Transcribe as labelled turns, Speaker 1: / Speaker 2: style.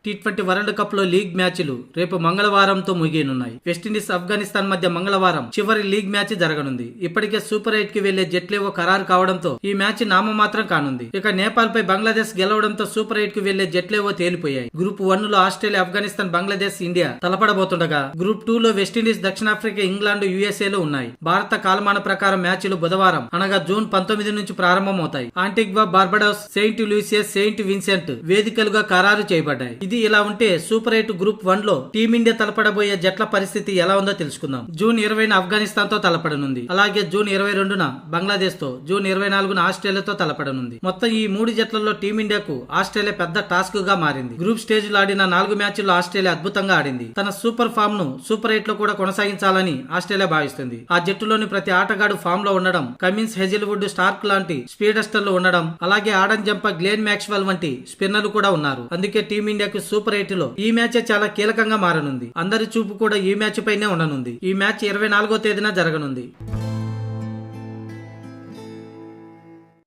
Speaker 1: T20 world cup లో league మ్యాచ్లు రేపు మంగళవారంతో ముగియనున్నాయి. వెస్టిండీస్ ఆఫ్ఘనిస్తాన్ మధ్య మంగళవారం చివరి లీగ్ మ్యాచ్ జరగనుంది. ఇప్పటికే సూపర్ 8 కి వెళ్లే జట్లేవో ఖరారు కావడంతో ఈ మ్యాచ్ నామమాత్రం కానుంది. ఇక నేపాల్ పై బంగ్లాదేశ్ గెలవడంతో సూపర్ 8 కి వెళ్లే జట్లేవో తేలిపోయాయి. గ్రూప్ 1 లో ఆస్ట్రేలియా, ఆఫ్ఘనిస్తాన్, బంగ్లాదేశ్, ఇండియా తలపడబోతుండగా గ్రూప్ 2 లో వెస్టిండీస్, దక్షిణాఫ్రికా, ఇంగ్లాండ్, యుఎస్ఏ లో ఉన్నాయి. భారత కాలమాన ప్రకారం మ్యాచ్లు బుధవారం అనగా జూన్ 19 నుంచి ప్రారంభమవుతాయి. Antigua, Barbados, saint Lucia's, saint Vincent వేదికలుగా ఖరారు చేయబడ్డాయి. ఇది ఇలా ఉంటే సూపర్ 8 గ్రూప్ 1 లో టీమిండియా తలపడబోయే జట్ల పరిస్థితి ఎలా ఉందో తెలుసుకుందాం. జూన్ 20న ఆఫ్ఘనిస్తాన్ తో తలపడనుంది. అలాగే జూన్ 22న బంగ్లాదేశ్ తో, జూన్ 24న ఆస్ట్రేలియాతో తలపడనుంది. మొత్తం ఈ 3 జట్లలో టీమిండియాకు ఆస్ట్రేలియా పెద్ద టాస్క్ గా మారింది. గ్రూప్ స్టేజ్ లో ఆడిన 4 మ్యాచ్ల్లో ఆస్ట్రేలియా అద్భుతంగా ఆడింది. తన సూపర్ ఫామ్ ను సూపర్ 8 లో కూడా కొనసాగించాలని ఆస్ట్రేలియా భావిస్తుంది. ఆ జట్టులోని ప్రతి ఆటగాడు ఫామ్ లో ఉండడం, కమిన్స్, హెజిల్వుడ్, స్టార్క్ లాంటి స్పీడస్టర్లు ఉండడం, అలాగే ఆడన్ జంప, గ్లెన్ మ్యాక్స్వెల్ వంటి స్పిన్నర్లు కూడా ఉన్నారు. అందుకే టీమిండియాకు సూపర్ 8 లో ఈ మ్యాచ్ చాలా కీలకంగా మారనుంది. అందరి చూపు కూడా ఈ మ్యాచ్ పైనే ఉండనుంది. ఈ మ్యాచ్ 24వ తేదీన జరగనుంది.